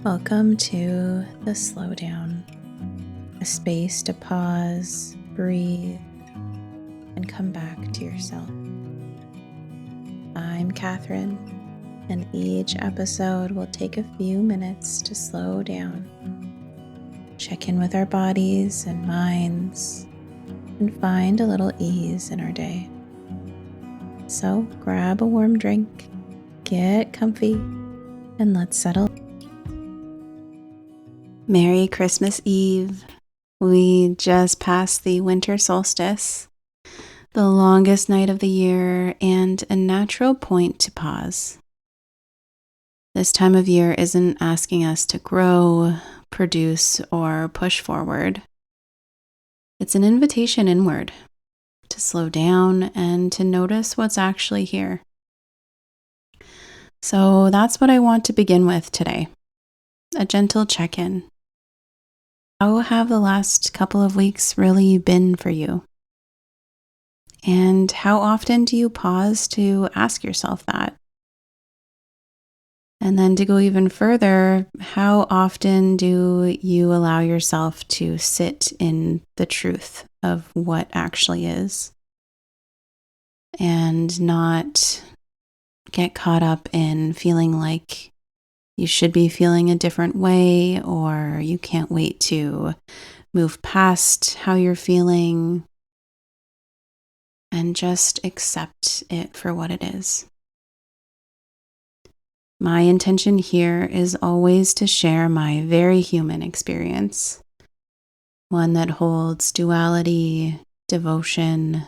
Welcome to the slowdown, a space to pause, breathe, and come back to yourself. I'm Catherine, and each episode will take a few minutes to slow down, check in with our bodies and minds, and find a little ease in our day. So grab a warm drink, get comfy, and let's settle. Merry Christmas Eve. We just passed the winter solstice, the longest night of the year, and a natural point to pause. This time of year isn't asking us to grow, produce, or push forward. It's an invitation inward, to slow down and to notice what's actually here. So that's what I want to begin with today, a gentle check-in. How have the last couple of weeks really been for you? And how often do you pause to ask yourself that? And then to go even further, how often do you allow yourself to sit in the truth of what actually is and not get caught up in feeling like you should be feeling a different way, or you can't wait to move past how you're feeling and just accept it for what it is? My intention here is always to share my very human experience, one that holds duality, devotion,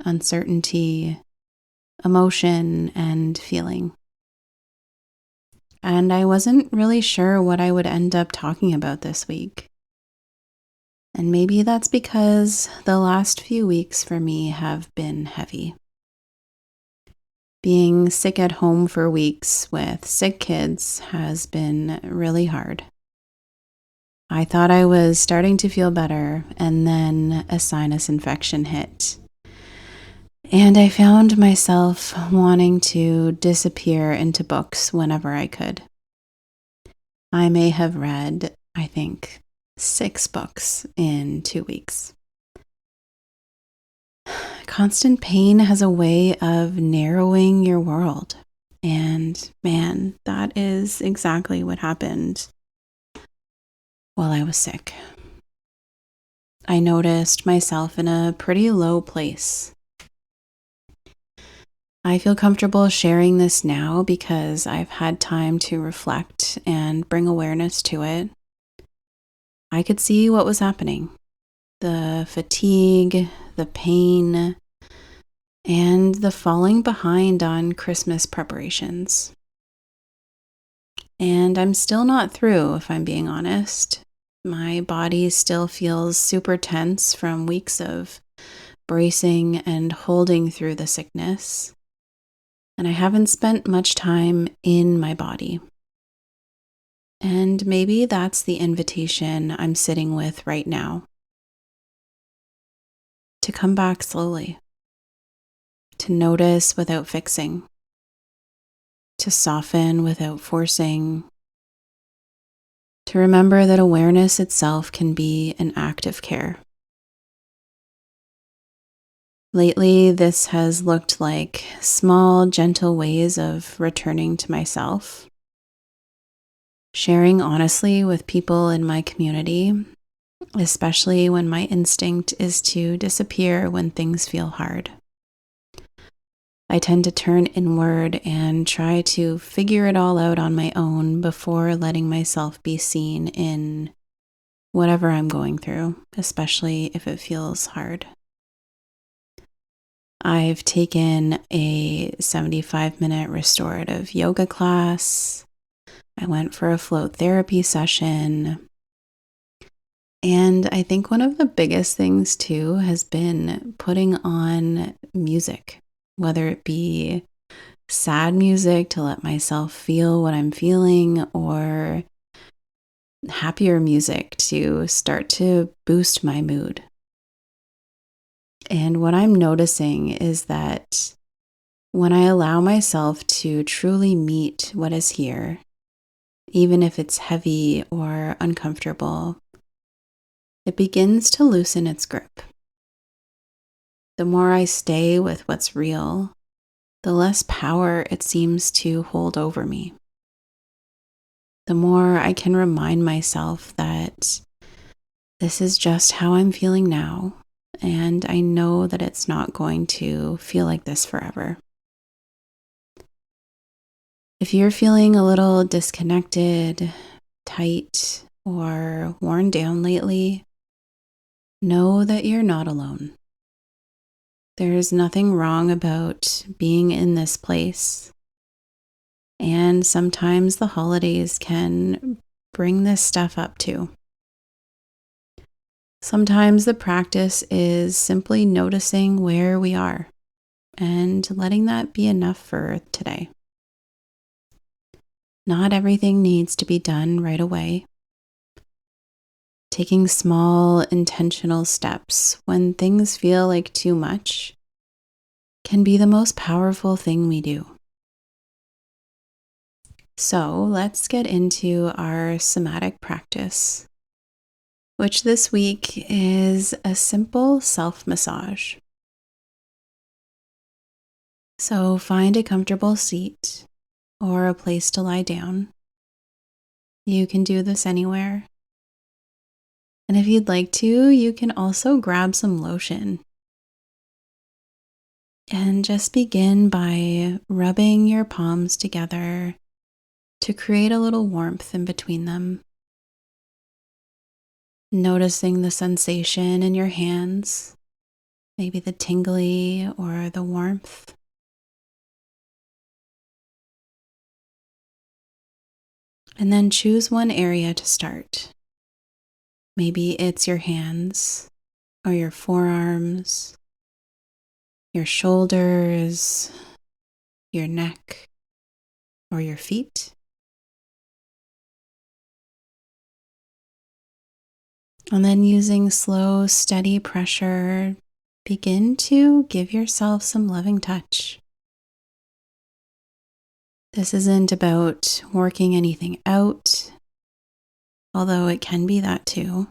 uncertainty, emotion, and feeling. And I wasn't really sure what I would end up talking about this week. And maybe that's because the last few weeks for me have been heavy. Being sick at home for weeks with sick kids has been really hard. I thought I was starting to feel better, and then a sinus infection hit. And I found myself wanting to disappear into books whenever I could. I may have read, 6 books in 2 weeks. Constant pain has a way of narrowing your world. And man, that is exactly what happened while I was sick. I noticed myself in a pretty low place. I feel comfortable sharing this now because I've had time to reflect and bring awareness to it. I could see what was happening. The fatigue, the pain, and the falling behind on Christmas preparations. And I'm still not through, if I'm being honest. My body still feels super tense from weeks of bracing and holding through the sickness. And I haven't spent much time in my body. And maybe that's the invitation I'm sitting with right now. To come back slowly. To notice without fixing. To soften without forcing. To remember that awareness itself can be an act of care. Lately, this has looked like small, gentle ways of returning to myself. Sharing honestly with people in my community, especially when my instinct is to disappear when things feel hard. I tend to turn inward and try to figure it all out on my own before letting myself be seen in whatever I'm going through, especially if it feels hard. I've taken a 75-minute restorative yoga class. I went for a float therapy session. And I think one of the biggest things too has been putting on music, whether it be sad music to let myself feel what I'm feeling, or happier music to start to boost my mood. And what I'm noticing is that when I allow myself to truly meet what is here even if it's heavy or uncomfortable, it begins to loosen its grip. The more I stay with what's real, the less power it seems to hold over me. The more I can remind myself that this is just how I'm feeling now, and I know that it's not going to feel like this forever. If you're feeling a little disconnected, tight, or worn down lately, know that you're not alone. There's nothing wrong about being in this place. And sometimes the holidays can bring this stuff up too. Sometimes the practice is simply noticing where we are and letting that be enough for today. Not everything needs to be done right away. Taking small, intentional steps when things feel like too much can be the most powerful thing we do. So let's get into our somatic practice, which this week is a simple self-massage. So find a comfortable seat or a place to lie down. You can do this anywhere. And if you'd like to, you can also grab some lotion. And just begin by rubbing your palms together to create a little warmth in between them. Noticing the sensation in your hands, maybe the tingly or the warmth. And then choose one area to start. Maybe it's your hands or your forearms, your shoulders, your neck, or your feet. And then using slow, steady pressure, begin to give yourself some loving touch. This isn't about working anything out, although it can be that too.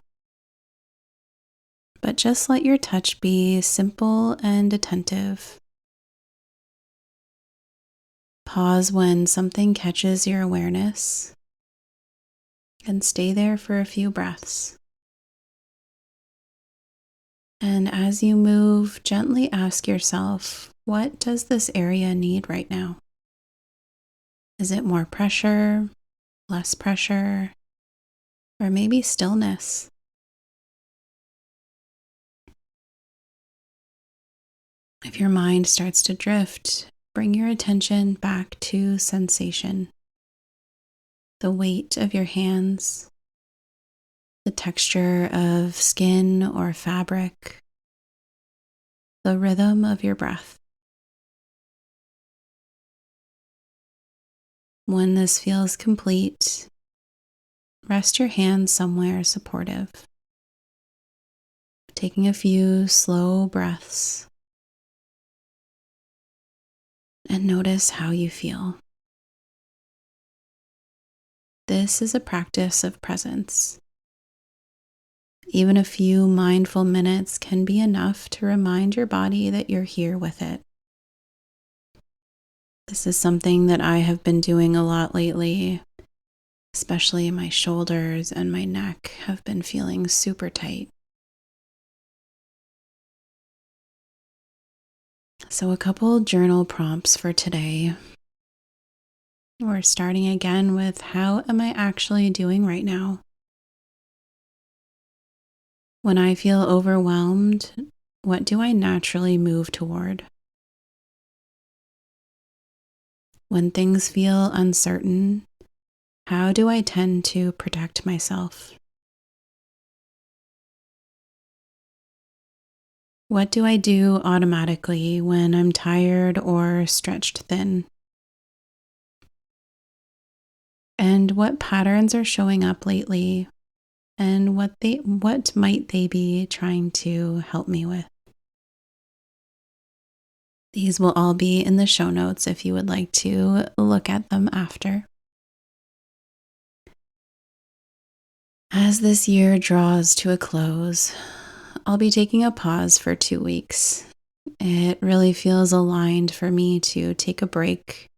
But just let your touch be simple and attentive. Pause when something catches your awareness and stay there for a few breaths. And as you move, gently ask yourself, what does this area need right now? Is it more pressure, less pressure, or maybe stillness? If your mind starts to drift, bring your attention back to sensation. The weight of your hands, the texture of skin or fabric, the rhythm of your breath. When this feels complete, rest your hands somewhere supportive. Taking a few slow breaths and notice how you feel. This is a practice of presence. Even a few mindful minutes can be enough to remind your body that you're here with it. This is something that I have been doing a lot lately, especially my shoulders and my neck have been feeling super tight. So a couple journal prompts for today. We're starting again with, how am I actually doing right now? When I feel overwhelmed, what do I naturally move toward? When things feel uncertain, how do I tend to protect myself? What do I do automatically when I'm tired or stretched thin? And what patterns are showing up lately? And what might they be trying to help me with? These will all be in the show notes if you would like to look at them after. As this year draws to a close, I'll be taking a pause for 2 weeks. It really feels aligned for me to take a break,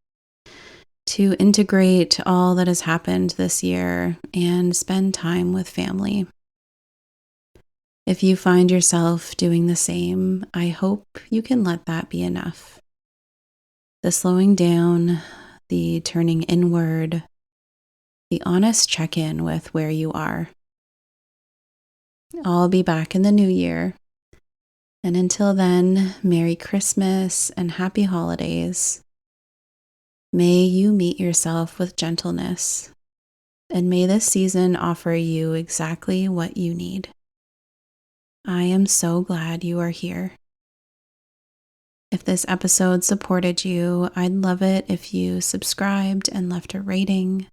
to integrate all that has happened this year and spend time with family. If you find yourself doing the same, I hope you can let that be enough. The slowing down, the turning inward, the honest check-in with where you are. I'll be back in the new year. And until then, Merry Christmas and Happy Holidays. May you meet yourself with gentleness, and may this season offer you exactly what you need. I am so glad you are here. If this episode supported you, I'd love it if you subscribed and left a rating.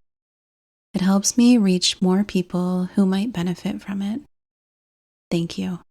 It helps me reach more people who might benefit from it. Thank you.